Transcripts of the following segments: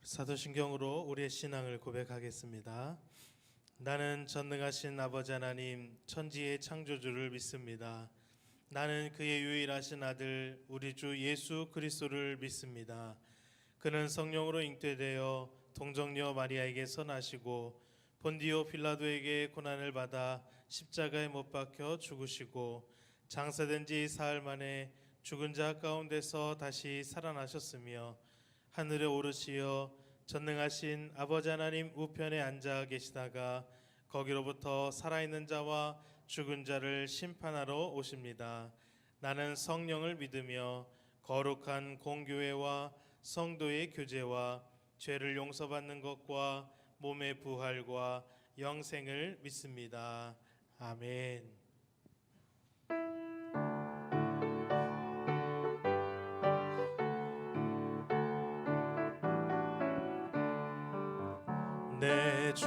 사도신경으로 우리의 신앙을 고백하겠습니다. 나는 전능하신 아버지 하나님 천지의 창조주를 믿습니다. 나는 그의 유일하신 아들 우리 주 예수 그리스도를 믿습니다. 그는 성령으로 잉태되어 동정녀 마리아에게서 나시고 본디오 빌라도에게 고난을 받아 십자가에 못 박혀 죽으시고 장사된 지 사흘 만에 죽은 자 가운데서 다시 살아나셨으며 하늘에 오르시어 전능하신 아버지 하나님 우편에 앉아 계시다가 거기로부터 살아있는 자와 죽은 자를 심판하러 오십니다. 나는 성령을 믿으며 거룩한 공교회와 성도의 교제와 죄를 용서받는 것과 몸의 부활과 영생을 믿습니다. 아멘. 내 주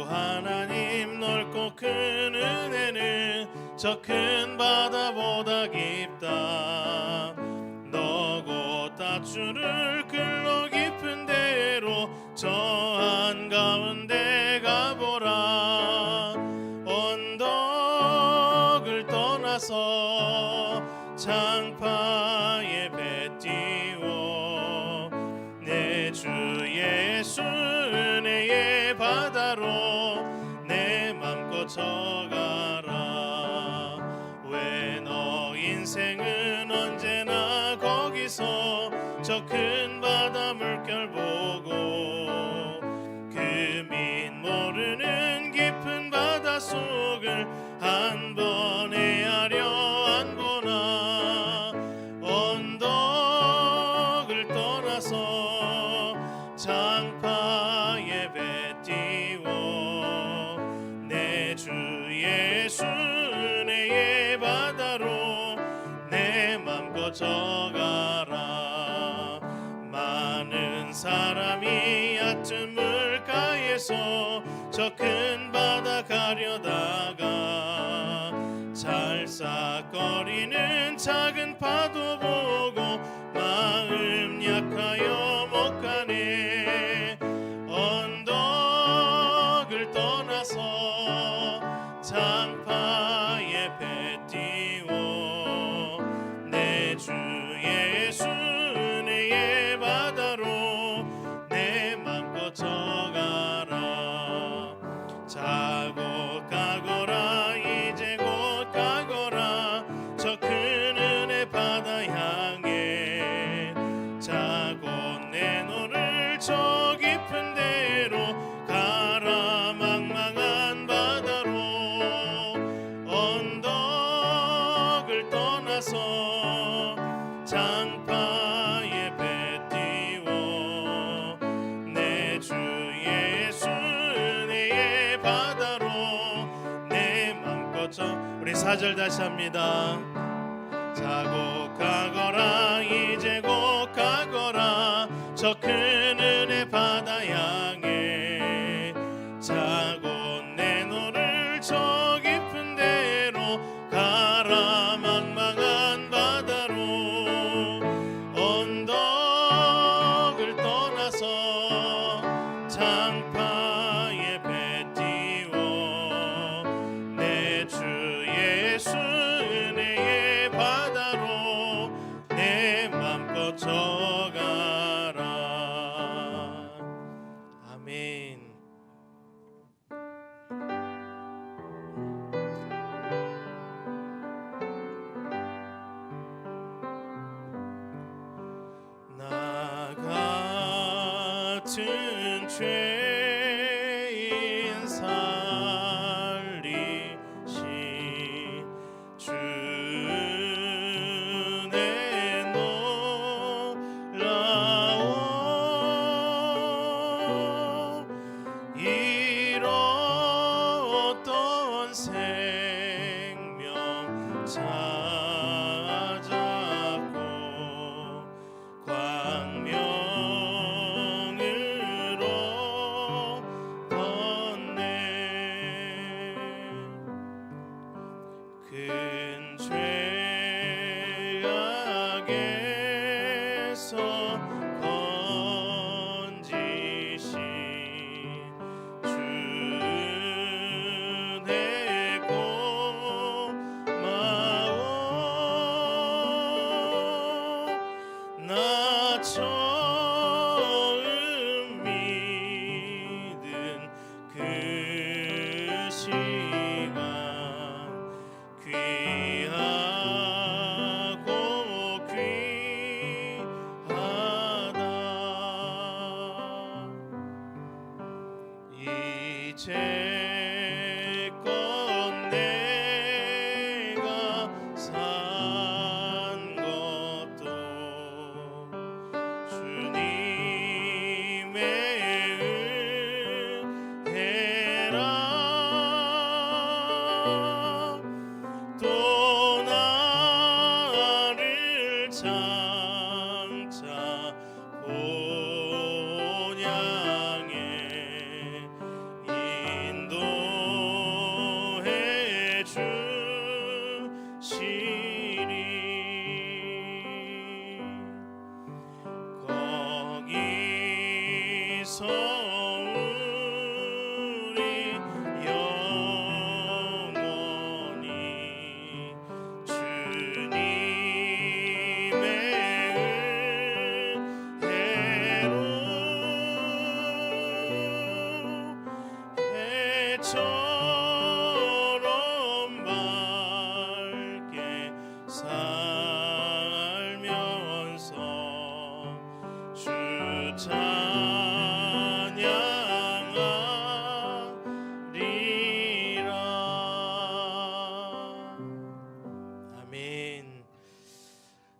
하나님 넓고 큰 은혜는 저 큰 바다보다 깊다. 너고 따주를 끌러 깊은 데로 저 한가운데 가보라. 언덕을 떠나서 장파에 배 띄워 내 주 예수 은혜의 바다로 내 맘껏 져가라. 왜 너 인생은 언제나 거기서 저 큰 바다 물결 보고 그 밑 모르는 깊은 바다 속을 한 번 헤아려 안 보나. 언덕을 떠나서 장파에 배 띄워 내 주 예수 은혜의 바다로 내 맘껏 져가라. 많은 사람이 얕은 물가에서 저 큰 바다 가려다가 찰싹거리는 작은 파도 보고 마음 약하여 못 가네. 언덕을 떠나서 장파에 배 띄워 내 주 예수 은혜의 바다로 내 맘껏 져가라. 자고 가거라 이제 곧 가거라 저 큰 은혜 바다 향해. 자고 내 너를 저 깊은 데로 가라. 망망한 바다로 언덕을 떠나서 장파에 배 띄워 내 주 예수 은혜의 바다로 내 맘껏 우리 4절 다시 합니다. 자고 가거라 이제 곧 가거라 저 큰 은혜 바다 향해. 자고 내 너를 저 깊은 데로 가라. 망망한 바다로 언덕을 떠나서 장파에 배 띄워 내 주 예수 은혜의 바다로 내 맘껏 져가라. 아멘. 나 같은 죄인 살리시 주내 놀라워. 잃었던 생명 찾았고 광명으로 건네. 이제껏 내가 산 것도 주님의 은혜라. 또 나를 장차 본향에 인도해 주시리. 거기서 우리 영원히 주님의 은혜로 해처럼 밝게 살면서 주 찬양하리라. 아멘.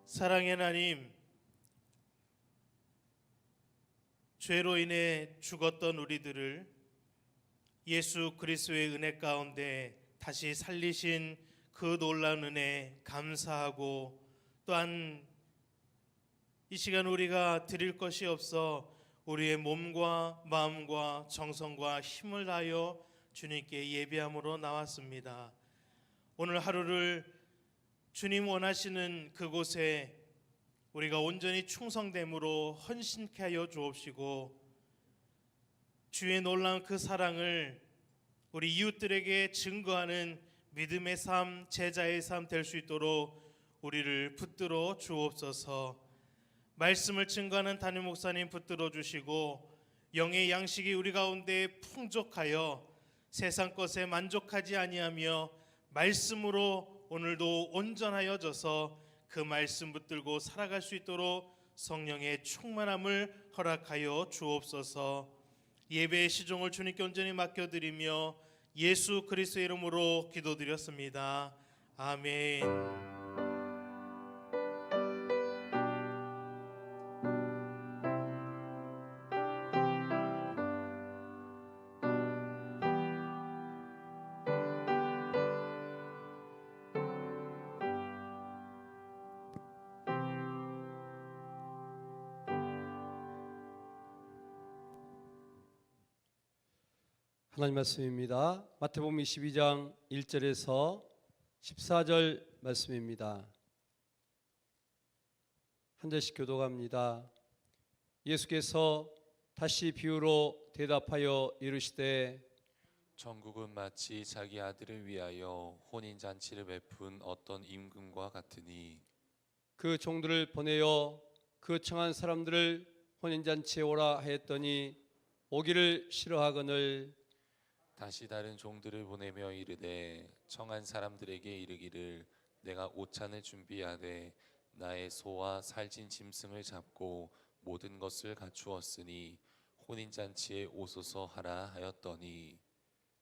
사랑의 하나님, 죄로 인해 죽었던 우리들을 예수 그리스도의 은혜 가운데 다시 살리신 그 놀라운 은혜 감사하고, 또한 이 시간 우리가 드릴 것이 없어 우리의 몸과 마음과 정성과 힘을 다하여 주님께 예배함으로 나왔습니다. 오늘 하루를 주님 원하시는 그곳에 우리가 온전히 충성됨으로 헌신케 하여 주옵시고, 주의 놀라운 그 사랑을 우리 이웃들에게 증거하는 믿음의 삶, 제자의 삶 될 수 있도록 우리를 붙들어 주옵소서. 말씀을 증거하는 담임 목사님 붙들어 주시고, 영의 양식이 우리 가운데 풍족하여 세상 것에 만족하지 아니하며 말씀으로 오늘도 온전하여져서 그 말씀 붙들고 살아갈 수 있도록 성령의 충만함을 허락하여 주옵소서. 예배의 시종을 주님께 온전히 맡겨드리며 예수 그리스도의 이름으로 기도드렸습니다. 아멘. 하나님 말씀입니다. 마태복음 22장 1절에서 14절 말씀입니다. 한 절씩 교독합니다. 예수께서 다시 비유로 대답하여 이르시되, 천국은 마치 자기 아들을 위하여 혼인잔치를 베푼 어떤 임금과 같으니, 그 종들을 보내어 그 청한 사람들을 혼인잔치에 오라 하였더니 오기를 싫어하거늘 다시 다른 종들을 보내며 이르되 청한 사람들에게 이르기를 내가 오찬을 준비하되 나의 소와 살진 짐승을 잡고 모든 것을 갖추었으니 혼인잔치에 오소서 하라 하였더니,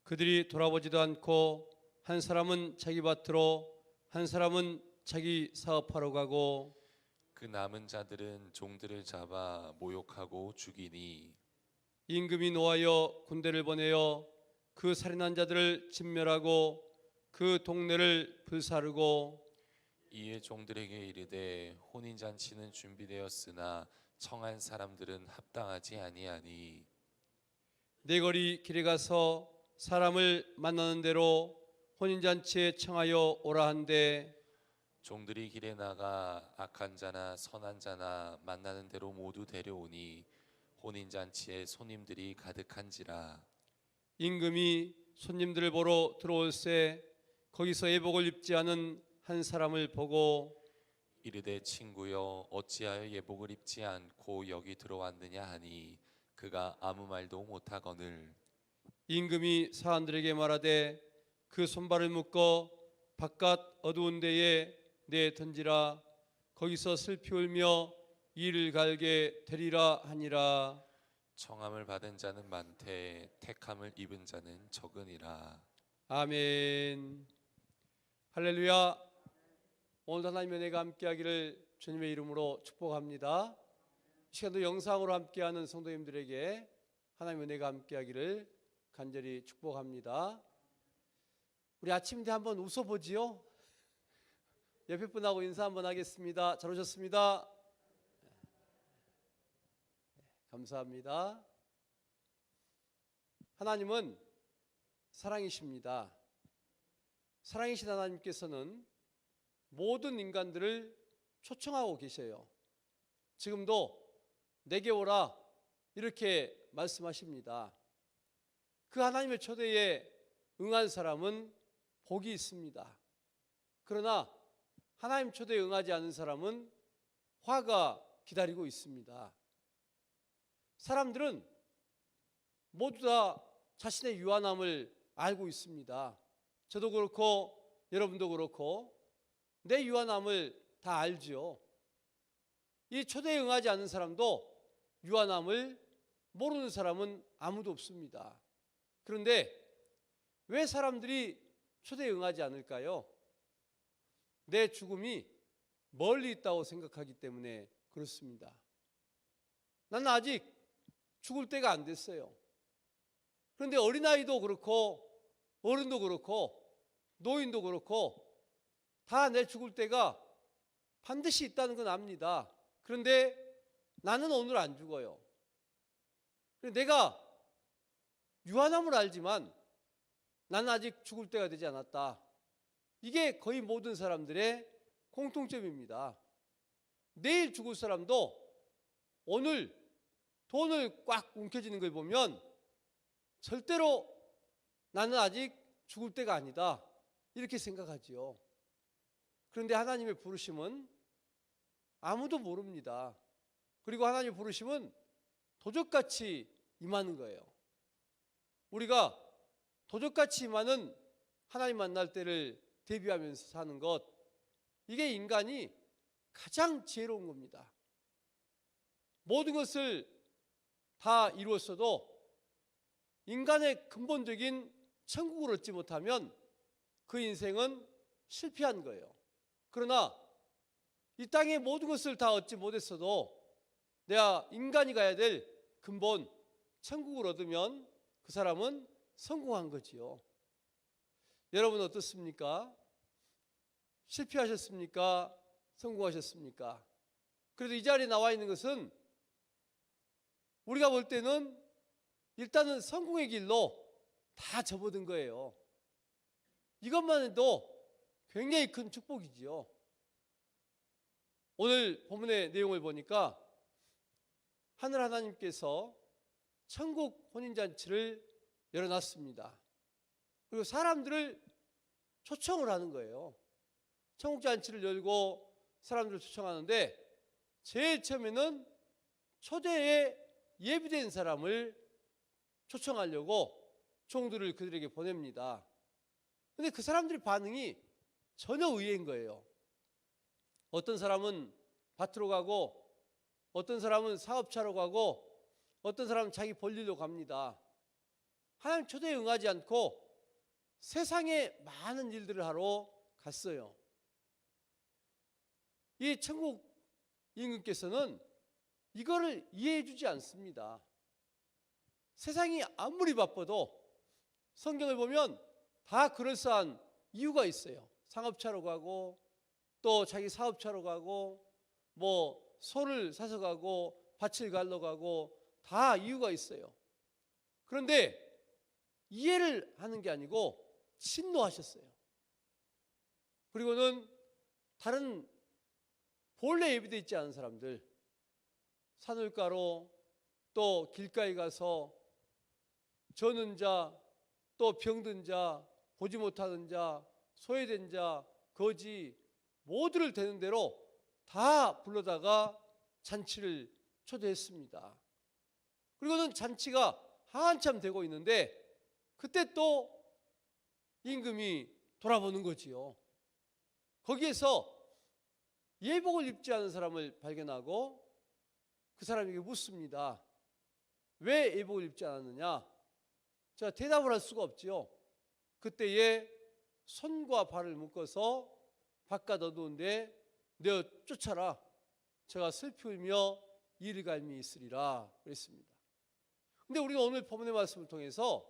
그들이 돌아보지도 않고 한 사람은 자기 밭으로 한 사람은 자기 사업하러 가고 그 남은 자들은 종들을 잡아 모욕하고 죽이니, 임금이 노하여 군대를 보내어 그 살인한 자들을 진멸하고 그 동네를 불사르고, 이에 종들에게 이르되 혼인잔치는 준비되었으나 청한 사람들은 합당하지 아니하니, 네거리 길에 가서 사람을 만나는 대로 혼인잔치에 청하여 오라 한데, 종들이 길에 나가 악한 자나 선한 자나 만나는 대로 모두 데려오니 혼인잔치에 손님들이 가득한지라. 임금이 손님들을 보러 들어올새 거기서 예복을 입지 않은 한 사람을 보고 이르되 친구여 어찌하여 예복을 입지 않고 여기 들어왔느냐 하니, 그가 아무 말도 못하거늘. 임금이 사람들에게 말하되 그 손발을 묶어 바깥 어두운 데에 내 던지라. 거기서 슬피 울며 이를 갈게 되리라 하니라. 청함을 받은 자는 많되 택함을 입은 자는 적으니라. 아멘. 할렐루야. 오늘 하나님의 은혜가 함께하기를 주님의 이름으로 축복합니다. 이 시간도 영상으로 함께하는 성도님들에게 하나님의 은혜가 함께하기를 간절히 축복합니다. 우리 아침인데 한번 웃어보지요. 옆에 분하고 인사 한번 하겠습니다. 잘 오셨습니다. 감사합니다. 하나님은 사랑이십니다. 사랑이신 하나님께서는 모든 인간들을 초청하고 계셔요. 지금도 내게 오라 이렇게 말씀하십니다. 그 하나님의 초대에 응한 사람은 복이 있습니다. 그러나 하나님 초대에 응하지 않은 사람은 화가 기다리고 있습니다. 사람들은 모두 다 자신의 유한함을 알고 있습니다. 저도 그렇고 여러분도 그렇고 내 유한함을 다 알죠. 이 초대에 응하지 않는 사람도 유한함을 모르는 사람은 아무도 없습니다. 그런데 왜 사람들이 초대에 응하지 않을까요? 내 죽음이 멀리 있다고 생각하기 때문에 그렇습니다. 나는 아직 죽을 때가 안 됐어요. 그런데 어린아이도 그렇고 어른도 그렇고 노인도 그렇고 다 내 죽을 때가 반드시 있다는 건 압니다. 그런데 나는 오늘 안 죽어요. 내가 유한함을 알지만 나는 아직 죽을 때가 되지 않았다. 이게 거의 모든 사람들의 공통점입니다. 내일 죽을 사람도 오늘 돈을 꽉 움켜쥐는 걸 보면 절대로 나는 아직 죽을 때가 아니다 이렇게 생각하지요. 그런데 하나님의 부르심은 아무도 모릅니다. 그리고 하나님의 부르심은 도적같이 임하는 거예요. 우리가 도적같이 임하는 하나님 만날 때를 대비하면서 사는 것, 이게 인간이 가장 지혜로운 겁니다. 모든 것을 다 이루었어도 인간의 근본적인 천국을 얻지 못하면 그 인생은 실패한 거예요. 그러나 이 땅의 모든 것을 다 얻지 못했어도 내가 인간이 가야 될 근본 천국을 얻으면 그 사람은 성공한 거지요. 여러분 어떻습니까? 실패하셨습니까? 성공하셨습니까? 그래도 이 자리에 나와 있는 것은 우리가 볼 때는 일단은 성공의 길로 다 접어든 거예요. 이것만 해도 굉장히 큰 축복이지요. 오늘 본문의 내용을 보니까 하늘 하나님께서 천국 혼인잔치를 열어놨습니다. 그리고 사람들을 초청을 하는 거예요. 천국잔치를 열고 사람들을 초청하는데 제일 처음에는 초대에 예비된 사람을 초청하려고 종들을 그들에게 보냅니다. 그런데 그 사람들의 반응이 전혀 의외인 거예요. 어떤 사람은 밭으로 가고 어떤 사람은 사업차로 가고 어떤 사람은 자기 볼일로 갑니다. 하나님 초대에 응하지 않고 세상에 많은 일들을 하러 갔어요. 이 천국 임금께서는 이거를 이해해 주지 않습니다. 세상이 아무리 바빠도 성경을 보면 다 그럴싸한 이유가 있어요. 상업차로 가고 또 자기 사업차로 가고 뭐 소를 사서 가고 밭을 갈러 가고 다 이유가 있어요. 그런데 이해를 하는 게 아니고 진노하셨어요. 그리고는 다른 본래 예비되어 있지 않은 사람들, 산울가로 또 길가에 가서 저는 자, 또 병든 자, 보지 못하는 자, 소외된 자, 거지 모두를 되는 대로 다 불러다가 잔치를 초대했습니다. 그리고는 잔치가 한참 되고 있는데 그때 또 임금이 돌아보는 거지요. 거기에서 예복을 입지 않은 사람을 발견하고 그 사람에게 묻습니다. 왜 예복을 입지 않았느냐? 제가 대답을 할 수가 없지요. 그때에 손과 발을 묶어서 바깥 어두운데 내어 쫓아라. 제가 슬피 울며 이를 갈미 있으리라 그랬습니다. 근데 우리가 오늘 본문의 말씀을 통해서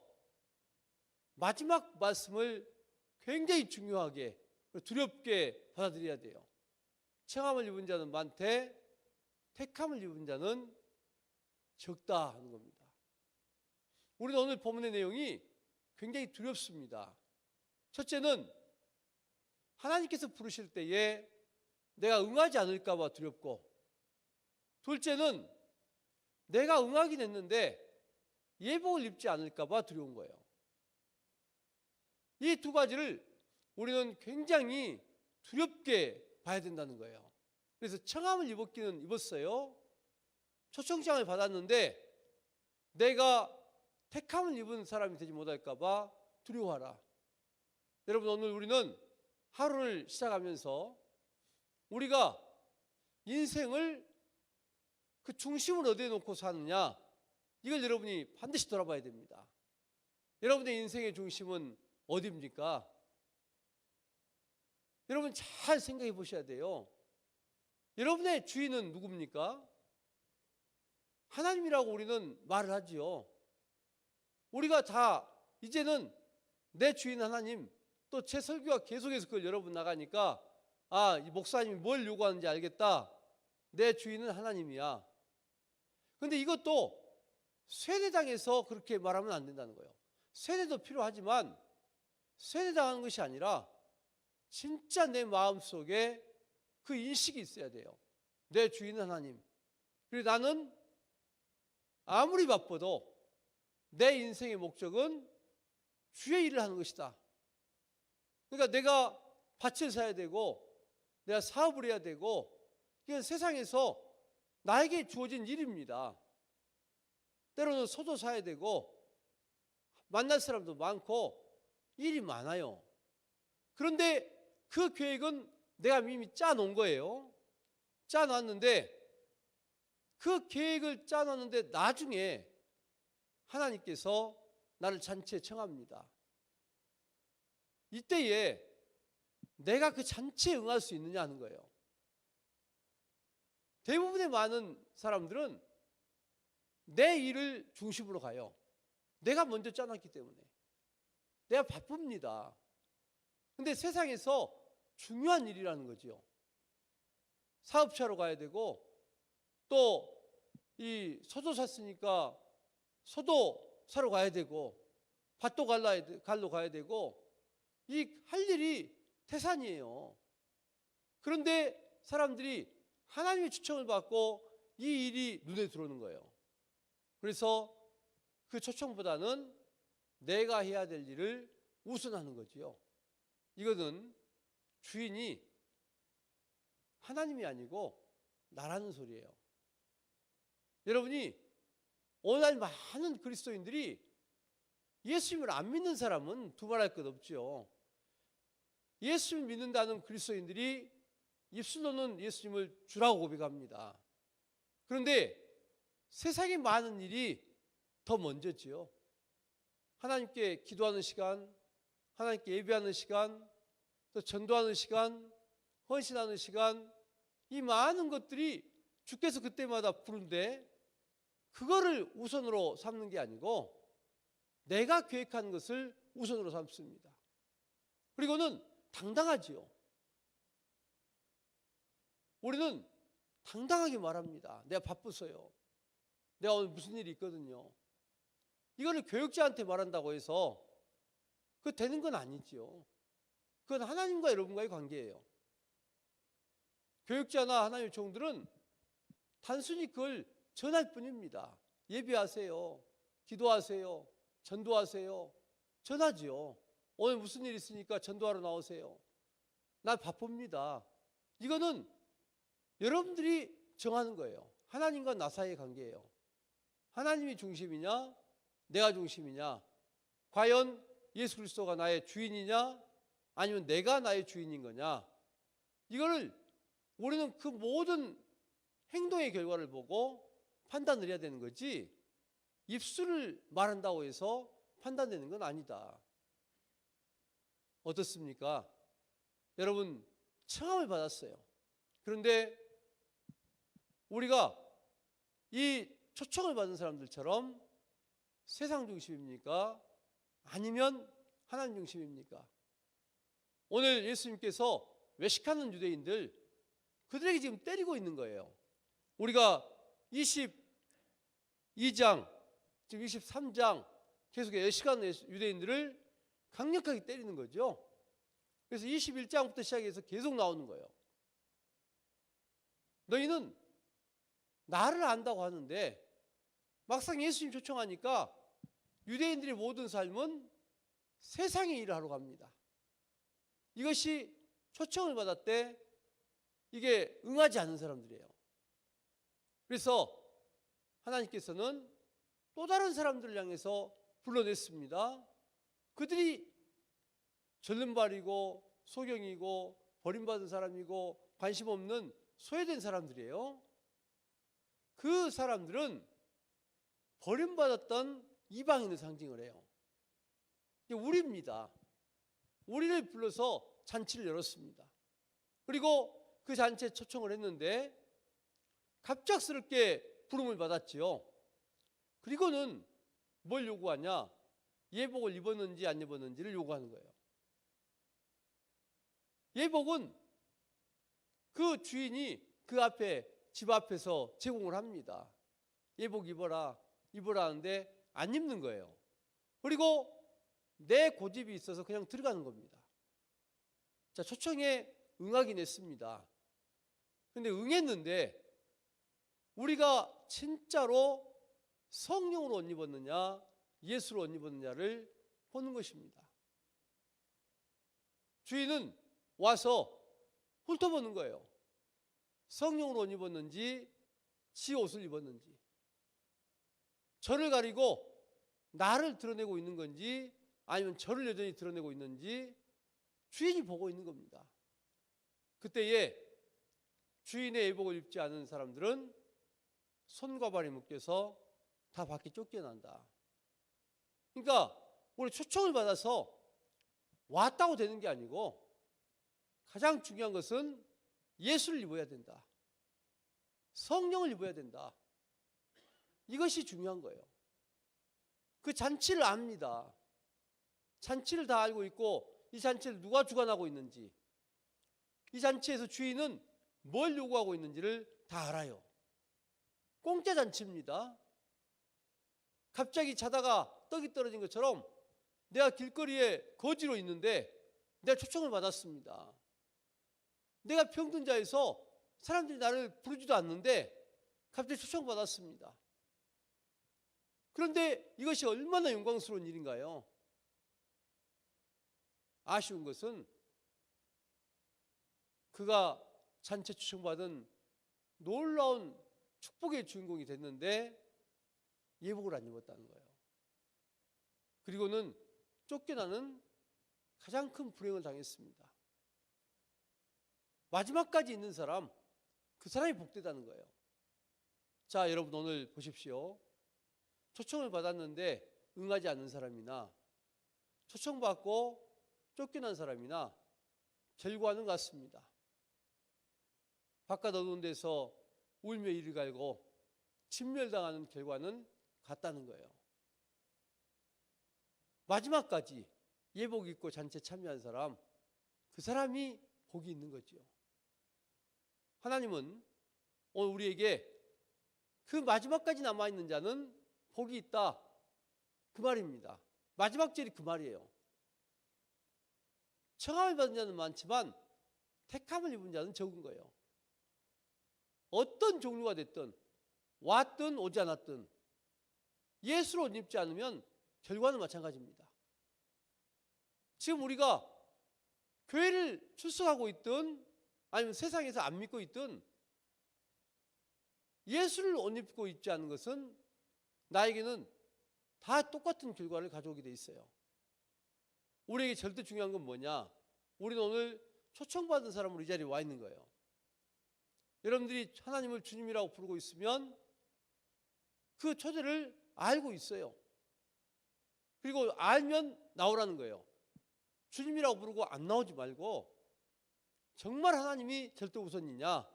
마지막 말씀을 굉장히 중요하게 두렵게 받아들여야 돼요. 청함을 입은 자는 많되 택함을 입은 자는 적다 하는 겁니다. 우리는 오늘 본문의 내용이 굉장히 두렵습니다. 첫째는 하나님께서 부르실 때에 내가 응하지 않을까 봐 두렵고, 둘째는 내가 응하긴 했는데 예복을 입지 않을까 봐 두려운 거예요. 이 두 가지를 우리는 굉장히 두렵게 봐야 된다는 거예요. 그래서 청함을 입었기는 입었어요. 초청장을 받았는데 내가 택함을 입은 사람이 되지 못할까 봐 두려워하라. 여러분, 오늘 우리는 하루를 시작하면서 우리가 인생을 그 중심을 어디에 놓고 사느냐, 이걸 여러분이 반드시 돌아봐야 됩니다. 여러분의 인생의 중심은 어디입니까? 여러분 잘 생각해 보셔야 돼요. 여러분의 주인은 누굽니까? 하나님이라고 우리는 말을 하지요. 우리가 다 이제는 내 주인 하나님, 또 제 설교가 계속해서 그걸 여러분 나가니까 이 목사님이 뭘 요구하는지 알겠다. 내 주인은 하나님이야. 근데 이것도 세뇌당해서 그렇게 말하면 안 된다는 거예요. 세뇌도 필요하지만 세뇌당하는 것이 아니라 진짜 내 마음속에 그 인식이 있어야 돼요. 내 주인은 하나님. 그리고 나는 아무리 바빠도 내 인생의 목적은 주의 일을 하는 것이다. 그러니까 내가 밭을 사야 되고 내가 사업을 해야 되고, 이건 세상에서 나에게 주어진 일입니다. 때로는 소도 사야 되고 만날 사람도 많고 일이 많아요. 그런데 그 계획은 내가 이미 짜놓은 거예요. 짜놨는데 그 계획을 짜놨는데 나중에 하나님께서 나를 잔치에 청합니다. 이때에 내가 그 잔치에 응할 수 있느냐 하는 거예요. 대부분의 많은 사람들은 내 일을 중심으로 가요. 내가 먼저 짜놨기 때문에. 내가 바쁩니다. 근데 세상에서 중요한 일이라는 거죠. 사업차로 가야 되고, 또 이 소도 샀으니까 소도 사러 가야 되고, 밭도 갈러 가야 되고, 이 할 일이 태산이에요. 그런데 사람들이 하나님의 초청을 받고 이 일이 눈에 들어오는 거예요. 그래서 그 초청보다는 내가 해야 될 일을 우선하는 거지요. 이거는 주인이 하나님이 아니고 나라는 소리예요. 여러분이 오늘 많은 그리스도인들이 예수님을 안 믿는 사람은 두말할 것 없죠. 예수님을 믿는다는 그리스도인들이 입술로는 예수님을 주라고 고백합니다. 그런데 세상에 많은 일이 더 먼저지요. 하나님께 기도하는 시간, 하나님께 예배하는 시간, 또 전도하는 시간, 헌신하는 시간, 이 많은 것들이 주께서 그때마다 부른데 그거를 우선으로 삼는 게 아니고 내가 계획한 것을 우선으로 삼습니다. 그리고는 당당하지요. 우리는 당당하게 말합니다. 내가 바쁘서요. 내가 오늘 무슨 일이 있거든요. 이거를 교육자한테 말한다고 해서 그거 되는 건 아니지요. 그건 하나님과 여러분과의 관계예요. 교육자나 하나님의 종들은 단순히 그걸 전할 뿐입니다. 예배하세요. 기도하세요. 전도하세요. 전하지요. 오늘 무슨 일 있으니까 전도하러 나오세요. 난 바쁩니다. 이거는 여러분들이 정하는 거예요. 하나님과 나 사이의 관계예요. 하나님이 중심이냐, 내가 중심이냐, 과연 예수 그리스도가 나의 주인이냐, 아니면 내가 나의 주인인 거냐, 이거를 우리는 그 모든 행동의 결과를 보고 판단을 해야 되는 거지, 입술을 말한다고 해서 판단되는 건 아니다. 어떻습니까? 여러분, 청함을 받았어요. 그런데 우리가 이 초청을 받은 사람들처럼 세상 중심입니까? 아니면 하나님 중심입니까? 오늘 예수님께서 외식하는 유대인들, 그들에게 지금 때리고 있는 거예요. 우리가 22장, 지금 23장 계속 외식하는 유대인들을 강력하게 때리는 거죠. 그래서 21장부터 시작해서 계속 나오는 거예요. 너희는 나를 안다고 하는데 막상 예수님 초청하니까 유대인들의 모든 삶은 세상의 일을 하러 갑니다. 이것이 초청을 받았대 이게 응하지 않는 사람들이에요. 그래서 하나님께서는 또 다른 사람들을 향해서 불러냈습니다. 그들이 절름발이고 소경이고 버림받은 사람이고 관심 없는 소외된 사람들이에요. 그 사람들은 버림받았던 이방인을 상징을 해요. 이게 우리입니다. 우리를 불러서 잔치를 열었습니다. 그리고 그 잔치에 초청을 했는데 갑작스럽게 부름을 받았지요. 그리고는 뭘 요구하냐? 예복을 입었는지 안 입었는지를 요구하는 거예요. 예복은 그 주인이 그 앞에 집 앞에서 제공을 합니다. 예복 입어라 하는데 안 입는 거예요. 그리고 내 고집이 있어서 그냥 들어가는 겁니다. 자, 초청에 응하긴 했습니다. 근데 응했는데 우리가 진짜로 성령으로 옷 입었느냐 예수로 옷 입었느냐를 보는 것입니다. 주인은 와서 훑어보는 거예요. 성령으로 옷 입었는지 지 옷을 입었는지, 저를 가리고 나를 드러내고 있는 건지 아니면 저를 여전히 드러내고 있는지 주인이 보고 있는 겁니다. 그때에 주인의 예복을 입지 않은 사람들은 손과 발이 묶여서 다 밖에 쫓겨난다. 그러니까 우리 초청을 받아서 왔다고 되는 게 아니고 가장 중요한 것은 예수를 입어야 된다. 성령을 입어야 된다. 이것이 중요한 거예요. 그 잔치를 압니다. 잔치를 다 알고 있고 이 잔치를 누가 주관하고 있는지, 이 잔치에서 주인은 뭘 요구하고 있는지를 다 알아요. 공짜 잔치입니다. 갑자기 자다가 떡이 떨어진 것처럼 내가 길거리에 거지로 있는데 내가 초청을 받았습니다. 내가 병든 자에서 사람들이 나를 부르지도 않는데 갑자기 초청받았습니다. 그런데 이것이 얼마나 영광스러운 일인가요? 아쉬운 것은 그가 잔치 초청받은 놀라운 축복의 주인공이 됐는데 예복을 안 입었다는 거예요. 그리고는 쫓겨나는 가장 큰 불행을 당했습니다. 마지막까지 있는 사람, 그 사람이 복되다는 거예요. 자, 여러분 오늘 보십시오. 초청을 받았는데 응하지 않는 사람이나 초청받고 쫓겨난 사람이나 결과는 같습니다. 바깥 어두운 데서 울며 이를 갈고 침멸당하는 결과는 같다는 거예요. 마지막까지 예복 입고 잔치에 참여한 사람, 그 사람이 복이 있는 거죠. 하나님은 오늘 우리에게 그 마지막까지 남아있는 자는 복이 있다, 그 말입니다. 마지막 절이 그 말이에요. 청함을 받은 자는 많지만 택함을 입은 자는 적은 거예요. 어떤 종류가 됐든 왔든 오지 않았든 예수로 옷 입지 않으면 결과는 마찬가지입니다. 지금 우리가 교회를 출석하고 있든 아니면 세상에서 안 믿고 있든 예수를 옷 입고 있지 않은 것은 나에게는 다 똑같은 결과를 가져오게 돼 있어요. 우리에게 절대 중요한 건 뭐냐? 우리는 오늘 초청받은 사람으로 이 자리에 와 있는 거예요. 여러분들이 하나님을 주님이라고 부르고 있으면 그 초대를 알고 있어요. 그리고 알면 나오라는 거예요. 주님이라고 부르고 안 나오지 말고 정말 하나님이 절대 우선이냐,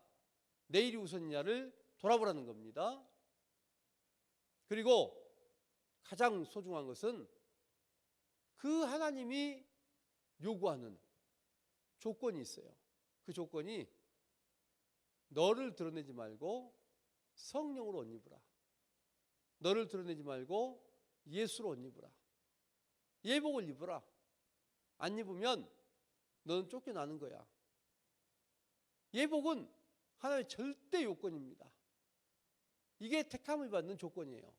내일이 우선이냐를 돌아보라는 겁니다. 그리고 가장 소중한 것은 그 하나님이 요구하는 조건이 있어요. 그 조건이 너를 드러내지 말고 성령으로 옷 입으라. 너를 드러내지 말고 예수로 옷 입으라. 예복을 입으라. 안 입으면 너는 쫓겨나는 거야. 예복은 하나님의 절대 요건입니다. 이게 택함을 받는 조건이에요.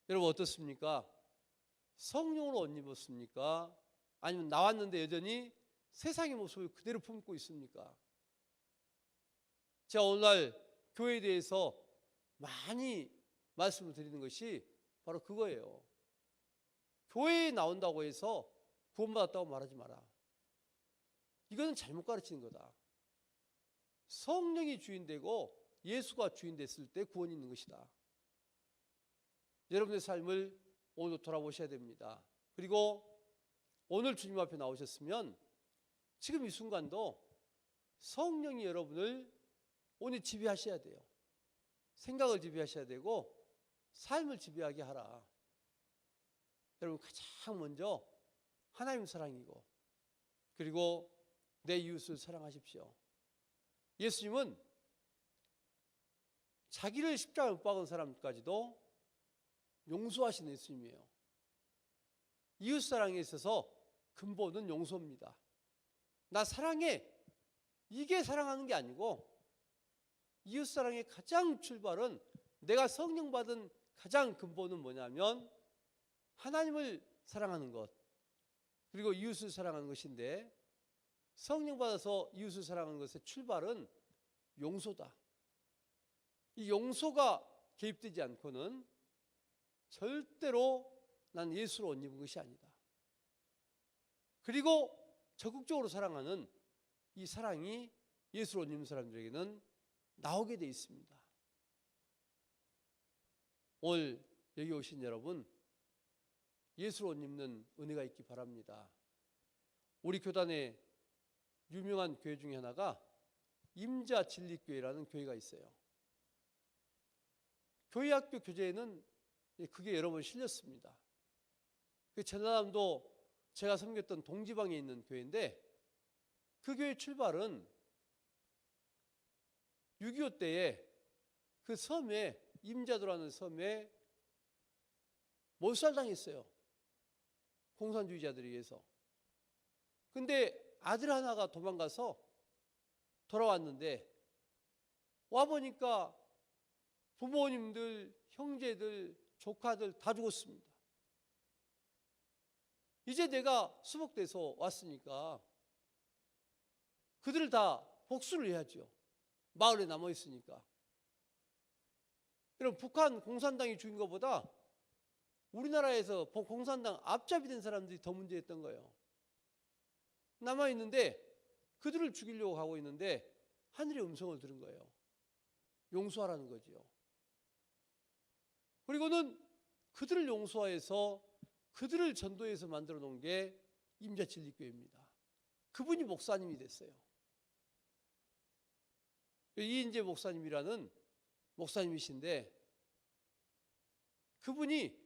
여러분 어떻습니까? 성령으로 옷 입었습니까? 아니면 나왔는데 여전히 세상의 모습을 그대로 품고 있습니까? 제가 오늘날 교회에 대해서 많이 말씀을 드리는 것이 바로 그거예요. 교회에 나온다고 해서 구원받았다고 말하지 마라. 이거는 잘못 가르치는 거다. 성령이 주인되고 예수가 주인됐을 때 구원이 있는 것이다. 여러분의 삶을 오늘 돌아보셔야 됩니다. 그리고 오늘 주님 앞에 나오셨으면 지금 이 순간도 성령이 여러분을 오늘 지배하셔야 돼요. 생각을 지배하셔야 되고 삶을 지배하게 하라. 여러분 가장 먼저 하나님 사랑이고 그리고 내 이웃을 사랑하십시오. 예수님은 자기를 십자가에 못 박은 사람까지도 용서하시는 예수님이에요. 이웃 사랑에 있어서 근본은 용서입니다. 나 사랑해. 이게 사랑하는 게 아니고 이웃 사랑의 가장 출발은 내가 성령 받은 가장 근본은 뭐냐면 하나님을 사랑하는 것 그리고 이웃을 사랑하는 것인데 성령 받아서 이웃을 사랑하는 것의 출발은 용서다. 이 용서가 개입되지 않고는 절대로 난 예수로 옷 입은 것이 아니다. 그리고 적극적으로 사랑하는 이 사랑이 예수로 옷 입는 사람들에게는 나오게 돼 있습니다. 오늘 여기 오신 여러분 예수로 옷 입는 은혜가 있기 바랍니다. 우리 교단에 유명한 교회 중에 하나가 임자진리교회라는 교회가 있어요. 교회학교 교재에는 그게 여러 번 실렸습니다. 그 전라남도 제가 섬겼던 동지방에 있는 교회인데 그 교회 출발은 6.25 때에 그 섬에 임자도라는 섬에 몰살당했어요. 공산주의자들에 의해서. 근데 아들 하나가 도망가서 돌아왔는데 와보니까 부모님들, 형제들, 조카들 다 죽었습니다. 이제 내가 수복돼서 왔으니까 그들을 다 복수를 해야죠. 마을에 남아있으니까. 여러분 북한 공산당이 죽인 것보다 우리나라에서 공산당 앞잡이 된 사람들이 더 문제였던 거예요. 남아있는데 그들을 죽이려고 하고 있는데 하늘의 음성을 들은 거예요. 용서하라는 거지요. 그리고는 그들을 용서해서 그들을 전도해서 만들어 놓은 게 임자진리교회입니다. 그분이 목사님이 됐어요. 이인재 목사님이라는 목사님이신데 그분이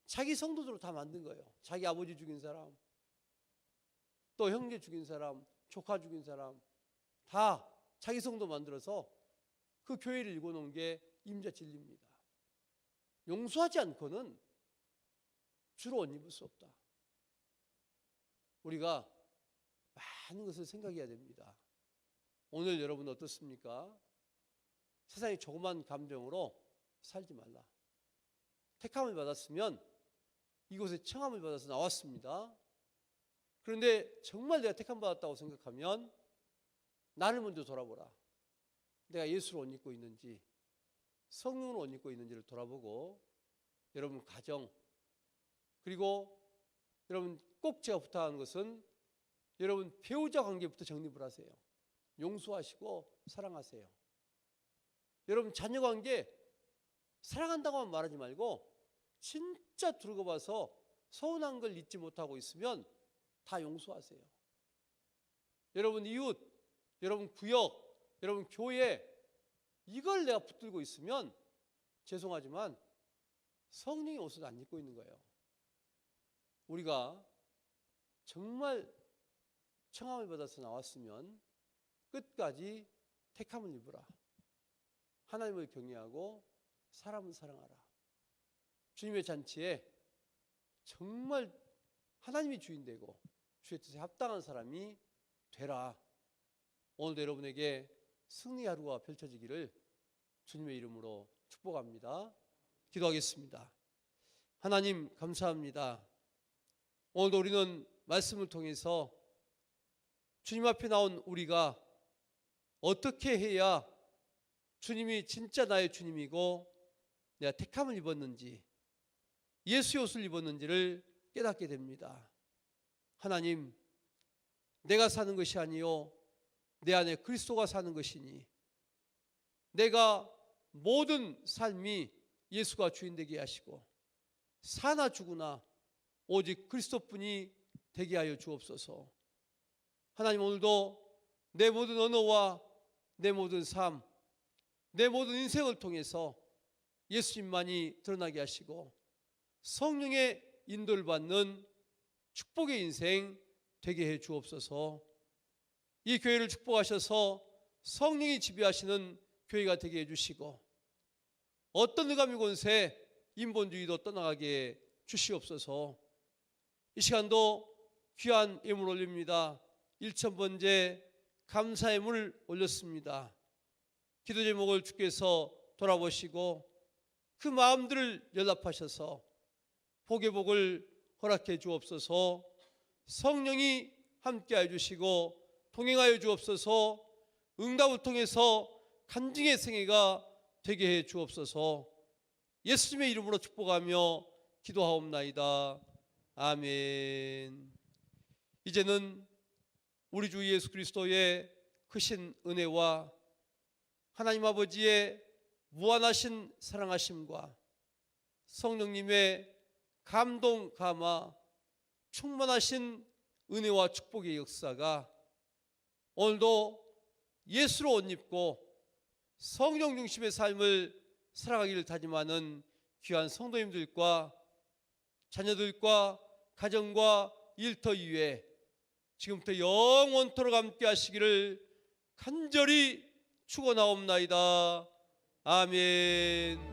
자기 성도들을 다 만든 거예요. 자기 아버지 죽인 사람, 또 형제 죽인 사람, 조카 죽인 사람 다 자기 성도 만들어서 그 교회를 일궈놓은 게 임자진리입니다. 용서하지 않고는 주로 옷 입을 수 없다. 우리가 많은 것을 생각해야 됩니다. 오늘 여러분 어떻습니까? 세상의 조그만 감정으로 살지 말라. 택함을 받았으면 이곳에 청함을 받아서 나왔습니다. 그런데 정말 내가 택함 받았다고 생각하면 나를 먼저 돌아보라. 내가 예수로 옷 입고 있는지 성령으로 옷 입고 있는지를 돌아보고 여러분 가정 그리고 여러분 꼭 제가 부탁하는 것은 여러분 배우자 관계부터 정립을 하세요. 용서하시고 사랑하세요. 여러분 자녀 관계 사랑한다고만 말하지 말고 진짜 두고 봐서 서운한 걸 잊지 못하고 있으면 다 용서하세요. 여러분 이웃, 여러분 구역, 여러분 교회, 이걸 내가 붙들고 있으면 죄송하지만 성령의 옷을 안 입고 있는 거예요. 우리가 정말 청함을 받아서 나왔으면 끝까지 택함을 입으라. 하나님을 경외하고 사람을 사랑하라. 주님의 잔치에 정말 하나님이 주인 되고 주의 뜻에 합당한 사람이 되라. 오늘도 여러분에게 승리 하루가 펼쳐지기를 주님의 이름으로 축복합니다. 기도하겠습니다. 하나님 감사합니다. 오늘도 우리는 말씀을 통해서 주님 앞에 나온 우리가 어떻게 해야 주님이 진짜 나의 주님이고 내가 택함을 입었는지 예수의 옷을 입었는지를 깨닫게 됩니다. 하나님, 내가 사는 것이 아니요 내 안에 그리스도가 사는 것이니 내가 모든 삶이 예수가 주인 되게 하시고 사나 죽으나 오직 그리스도뿐이 되게 하여 주옵소서. 하나님, 오늘도 내 모든 언어와 내 모든 삶, 내 모든 인생을 통해서 예수님만이 드러나게 하시고 성령의 인도를 받는 축복의 인생 되게 해 주옵소서. 이 교회를 축복하셔서 성령이 지배하시는 교회가 되게 해 주시고 어떤 흑암의 권세, 인본주의도 떠나가게 주시옵소서. 이 시간도 귀한 예물 올립니다. 1,000번째 감사의 물 올렸습니다. 기도 제목을 주께서 돌아보시고 그 마음들을 연락하셔서 복의 복을 허락해 주옵소서. 성령이 함께하여 주시고 동행하여 주옵소서. 응답을 통해서 간증의 생애가 되게 해 주옵소서. 예수님의 이름으로 축복하며 기도하옵나이다. 아멘. 이제는 우리 주 예수 그리스도의 크신 은혜와 하나님 아버지의 무한하신 사랑하심과 성령님의 감동 감화 충만하신 은혜와 축복의 역사가 오늘도 예수로 옷 입고 성령 중심의 삶을 살아가기를 다짐하는 귀한 성도님들과 자녀들과 가정과 일터 위에 지금부터 영원토록 함께 하시기를 간절히 축원하옵나이다. 아멘.